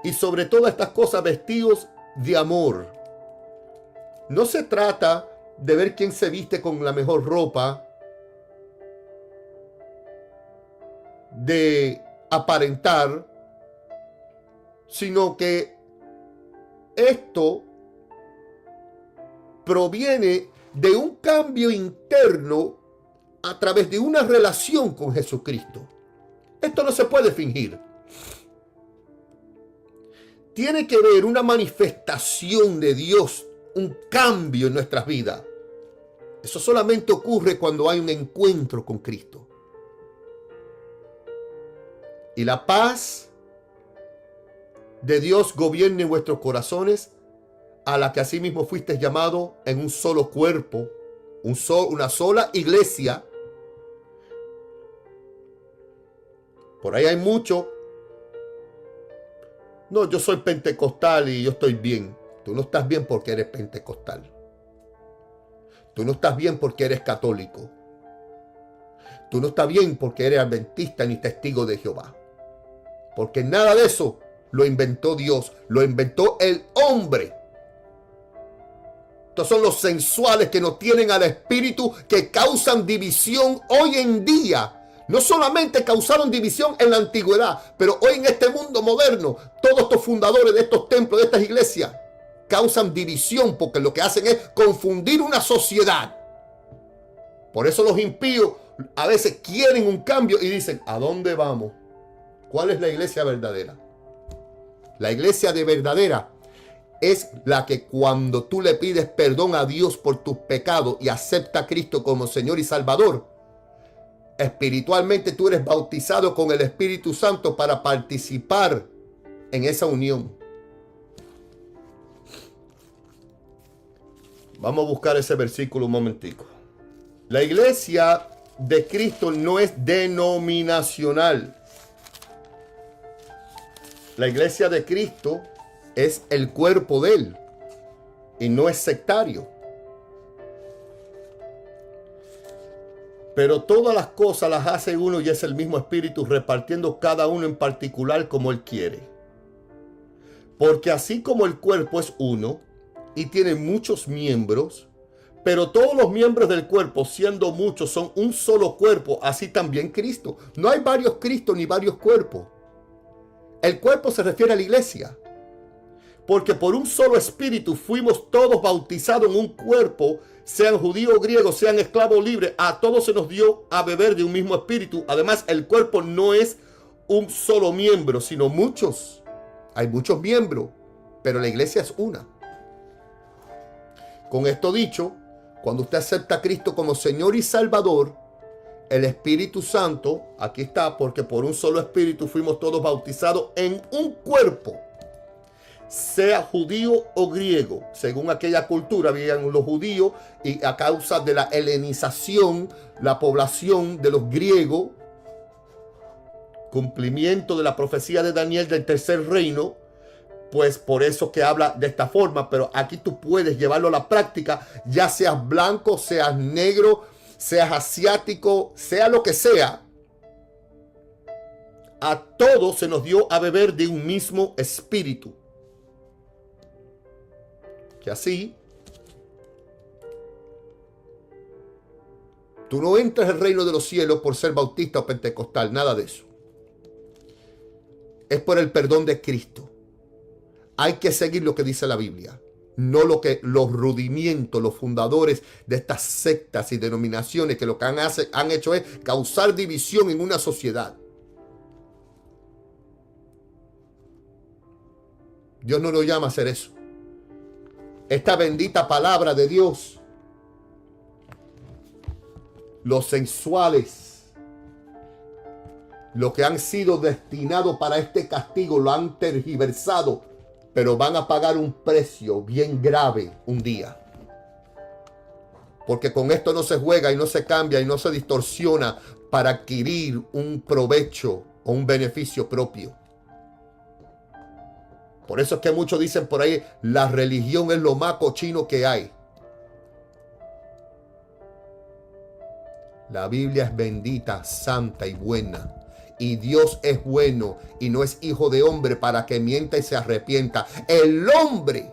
Y sobre todas estas cosas, vestidos de amor. No se trata de ver quién se viste con la mejor ropa, de aparentar, sino que esto proviene de un cambio interno a través de una relación con Jesucristo. Esto no se puede fingir. Tiene que haber una manifestación de Dios, un cambio en nuestras vidas. Eso solamente ocurre cuando hay un encuentro con Cristo. Y la paz de Dios gobierne en vuestros corazones, a la que asimismo fuisteis llamados en un solo cuerpo, una sola iglesia. Por ahí hay mucho. No, yo soy pentecostal y yo estoy bien. Tú no estás bien porque eres pentecostal. Tú no estás bien porque eres católico. Tú no estás bien porque eres adventista ni testigo de Jehová. Porque nada de eso lo inventó Dios, lo inventó el hombre. Estos son los sensuales que no tienen al espíritu, que causan división hoy en día. No solamente causaron división en la antigüedad, pero hoy en este mundo moderno, todos estos fundadores de estos templos, de estas iglesias, causan división porque lo que hacen es confundir una sociedad. Por eso los impíos a veces quieren un cambio y dicen: ¿a dónde vamos? ¿Cuál es la iglesia verdadera? La iglesia de verdadera es la que cuando tú le pides perdón a Dios por tus pecados y acepta a Cristo como Señor y Salvador, espiritualmente tú eres bautizado con el Espíritu Santo para participar en esa unión. Vamos a buscar ese versículo un momentico. La iglesia de Cristo no es denominacional. La iglesia de Cristo es el cuerpo de Él y no es sectario. Pero todas las cosas las hace uno y es el mismo Espíritu, repartiendo cada uno en particular como Él quiere. Porque así como el cuerpo es uno y tiene muchos miembros, pero todos los miembros del cuerpo, siendo muchos, son un solo cuerpo, así también Cristo. No hay varios Cristos ni varios cuerpos. El cuerpo se refiere a la iglesia. Porque por un solo espíritu fuimos todos bautizados en un cuerpo, sean judíos o griegos, sean esclavos o libres. A todos se nos dio a beber de un mismo espíritu. Además, el cuerpo no es un solo miembro, sino muchos. Hay muchos miembros, pero la iglesia es una. Con esto dicho, cuando usted acepta a Cristo como Señor y Salvador, el Espíritu Santo, aquí está, porque por un solo espíritu fuimos todos bautizados en un cuerpo, sea judío o griego. Según aquella cultura habían los judíos, y a causa de la helenización, la población de los griegos, cumplimiento de la profecía de Daniel del tercer reino, pues por eso que habla de esta forma. Pero aquí tú puedes llevarlo a la práctica, ya seas blanco, seas negro, seas asiático, sea lo que sea. A todos se nos dio a beber de un mismo espíritu. Que así tú no entras al reino de los cielos por ser bautista o pentecostal, nada de eso. Es por el perdón de Cristo. Hay que seguir lo que dice la Biblia, no lo que los rudimientos, los fundadores de estas sectas y denominaciones que lo que han hecho es causar división en una sociedad. Dios no nos llama a hacer eso. Esta bendita palabra de Dios los sensuales, los que han sido destinados para este castigo, lo han tergiversado, pero van a pagar un precio bien grave un día. Porque con esto no se juega y no se cambia y no se distorsiona para adquirir un provecho o un beneficio propio. Por eso es que muchos dicen por ahí, la religión es lo más cochino que hay. La Biblia es bendita, santa y buena. Y Dios es bueno y no es hijo de hombre para que mienta y se arrepienta. El hombre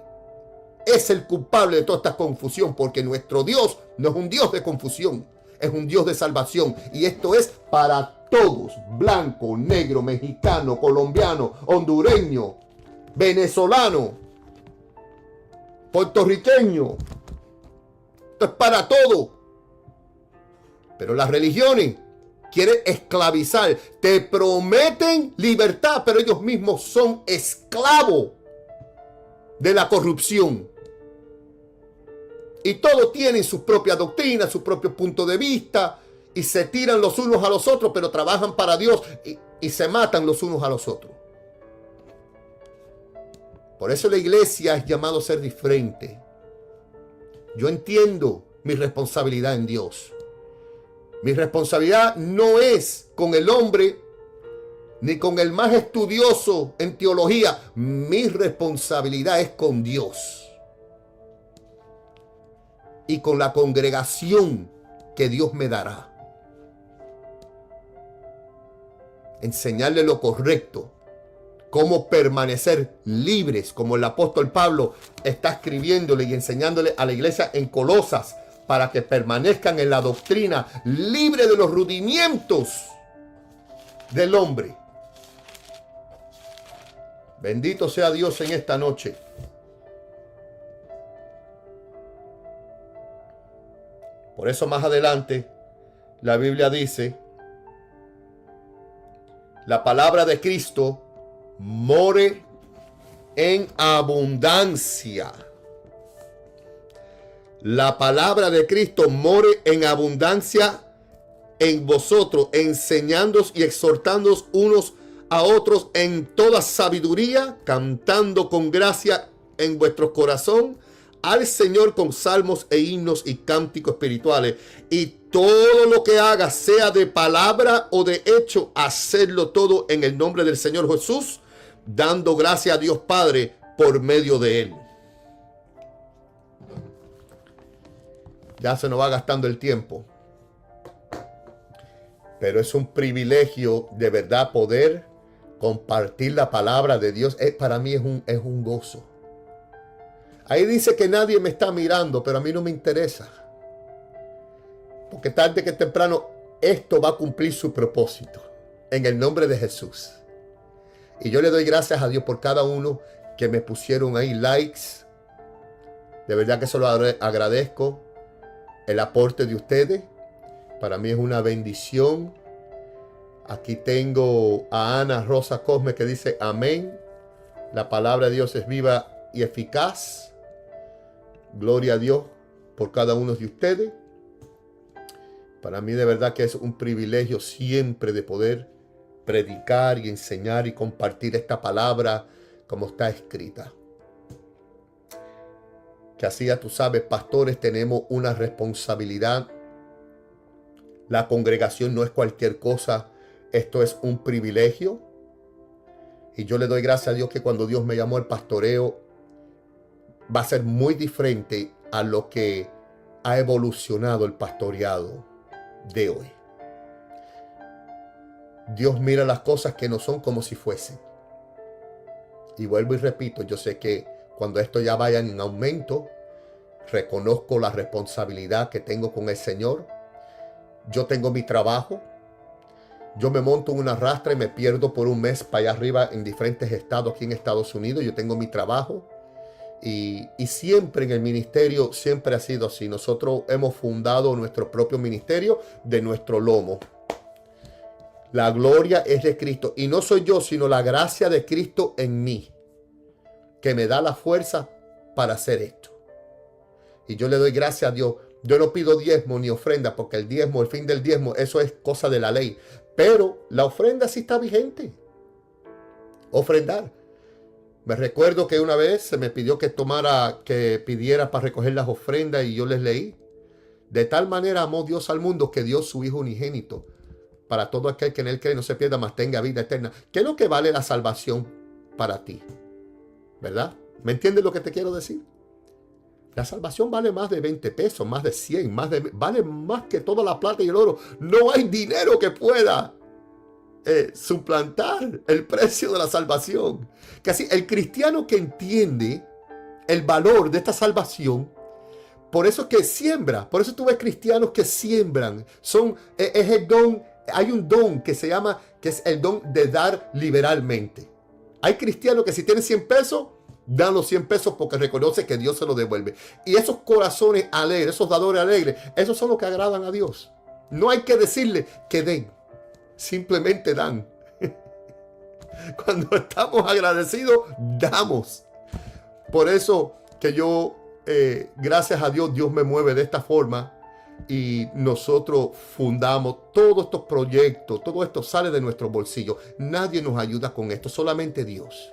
es el culpable de toda esta confusión, porque nuestro Dios no es un Dios de confusión, es un Dios de salvación. Y esto es para todos, blanco, negro, mexicano, colombiano, hondureño, venezolano, puertorriqueño. Esto es para todo. Pero las religiones quieren esclavizar, te prometen libertad, pero ellos mismos son esclavos de la corrupción. Y todos tienen sus propias doctrinas, sus propios puntos de vista, y se tiran los unos a los otros, pero trabajan para Dios y se matan los unos a los otros. Por eso la iglesia es llamada a ser diferente. Yo entiendo mi responsabilidad en Dios. Mi responsabilidad no es con el hombre ni con el más estudioso en teología. Mi responsabilidad es con Dios y con la congregación que Dios me dará. Enseñarle lo correcto, cómo permanecer libres, como el apóstol Pablo está escribiéndole y enseñándole a la iglesia en Colosas, para que permanezcan en la doctrina, libre de los rudimientos del hombre. Bendito sea Dios en esta noche. Por eso más adelante la Biblia dice, la palabra de Cristo more en abundancia. La palabra de Cristo more en abundancia en vosotros, enseñándoos y exhortándoos unos a otros en toda sabiduría, cantando con gracia en vuestro corazón al Señor con salmos e himnos y cánticos espirituales. Y todo lo que haga, sea de palabra o de hecho, hacerlo todo en el nombre del Señor Jesús, dando gracia a Dios Padre por medio de Él. Ya se nos va gastando el tiempo. Pero es un privilegio de verdad poder compartir la palabra de Dios. Para mí es un gozo. Ahí dice que nadie me está mirando, pero a mí no me interesa. Porque tarde que temprano esto va a cumplir su propósito. En el nombre de Jesús. Y yo le doy gracias a Dios por cada uno que me pusieron ahí likes. De verdad que se lo agradezco. El aporte de ustedes. Para mí es una bendición. Aquí tengo a Ana Rosa Cosme que dice amén. La palabra de Dios es viva y eficaz. Gloria a Dios por cada uno de ustedes. Para mí de verdad que es un privilegio siempre de poder predicar y enseñar y compartir esta palabra como está escrita. Que así ya tú sabes, pastores, tenemos una responsabilidad. La congregación no es cualquier cosa. Esto es un privilegio. Y yo le doy gracias a Dios que cuando Dios me llamó al pastoreo, va a ser muy diferente a lo que ha evolucionado el pastoreado de hoy. Dios mira las cosas que no son como si fuesen. Y vuelvo y repito, yo sé que cuando esto ya vaya en aumento, reconozco la responsabilidad que tengo con el Señor. Yo tengo mi trabajo. Yo me monto en una rastra y me pierdo por un mes para allá arriba en diferentes estados aquí en Estados Unidos. Yo tengo mi trabajo. Y siempre en el ministerio, siempre ha sido así. Nosotros hemos fundado nuestro propio ministerio de nuestro lomo. La gloria es de Cristo. Y no soy yo, sino la gracia de Cristo en mí, que me da la fuerza para hacer esto. Y yo le doy gracias a Dios Yo no pido diezmo ni ofrenda, porque el diezmo, el fin del diezmo, eso es cosa de la ley. Pero la ofrenda sí está vigente. Ofrendar. Me recuerdo que una vez se me pidió que pidiera para recoger las ofrendas y yo les leí. De tal manera amó Dios al mundo que dio su Hijo unigénito para todo aquel que en él cree no se pierda, mas tenga vida eterna. ¿Qué es lo que vale la salvación para ti? ¿Verdad? ¿Me entiendes lo que te quiero decir? La salvación vale más de 20 pesos, más de 100, vale más que toda la plata y el oro. No hay dinero que pueda suplantar el precio de la salvación. Casi el cristiano que entiende el valor de esta salvación, por eso es que siembra, por eso tú ves cristianos que siembran, es el don, hay un don que se llama, que es el don de dar liberalmente. Hay cristianos que si tienen 100 pesos, dan los 100 pesos porque reconoce que Dios se los devuelve. Y esos corazones alegres, esos dadores alegres, esos son los que agradan a Dios. No hay que decirle que den, simplemente dan. Cuando estamos agradecidos, damos. Por eso que yo, gracias a Dios, Dios me mueve de esta forma y nosotros fundamos todos estos proyectos. Todo esto sale de nuestro bolsillo. Nadie nos ayuda con esto, solamente Dios,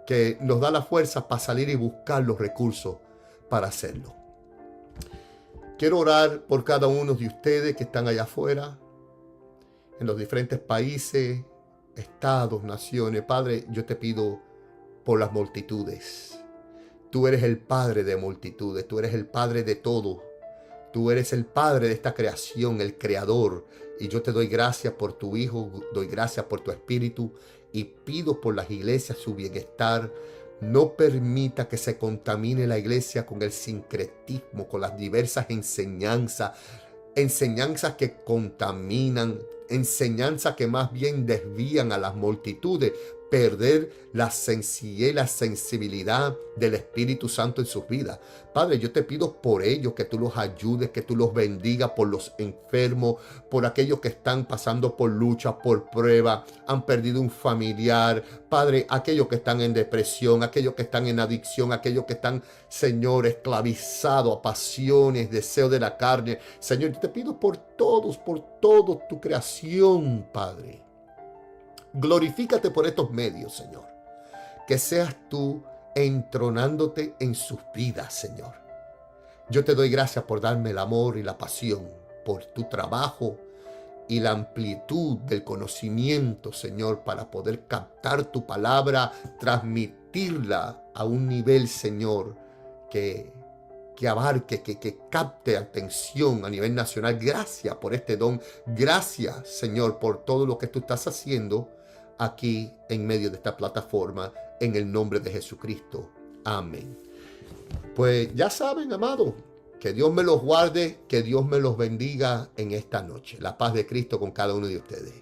que nos da la fuerza para salir y buscar los recursos para hacerlo. Quiero orar por cada uno de ustedes que están allá afuera, en los diferentes países, estados, naciones. Padre, yo te pido por las multitudes. Tú eres el Padre de multitudes, tú eres el Padre de todo. Tú eres el Padre de esta creación, el Creador. Y yo te doy gracias por tu Hijo, doy gracias por tu Espíritu y pido por las iglesias su bienestar. No permita que se contamine la iglesia con el sincretismo, con las diversas enseñanzas que contaminan, enseñanzas que más bien desvían a las multitudes, perder la sencillez y la sensibilidad del Espíritu Santo en sus vidas. Padre, yo te pido por ellos que tú los ayudes, que tú los bendigas, por los enfermos, por aquellos que están pasando por lucha, por prueba, han perdido un familiar. Padre, aquellos que están en depresión, aquellos que están en adicción, aquellos que están, Señor, esclavizados a pasiones, deseos de la carne. Señor, yo te pido por todos, tu creación, Padre. Glorifícate por estos medios, Señor. Que seas tú entronándote en sus vidas, Señor. Yo te doy gracias por darme el amor y la pasión, por tu trabajo y la amplitud del conocimiento, Señor, para poder captar tu palabra, transmitirla a un nivel, Señor, que abarque, que capte atención a nivel nacional. Gracias por este don. Gracias, Señor, por todo lo que tú estás haciendo aquí en medio de esta plataforma, en el nombre de Jesucristo. Amén. Pues ya saben, amados, que Dios me los guarde, que Dios me los bendiga en esta noche. La paz de Cristo con cada uno de ustedes.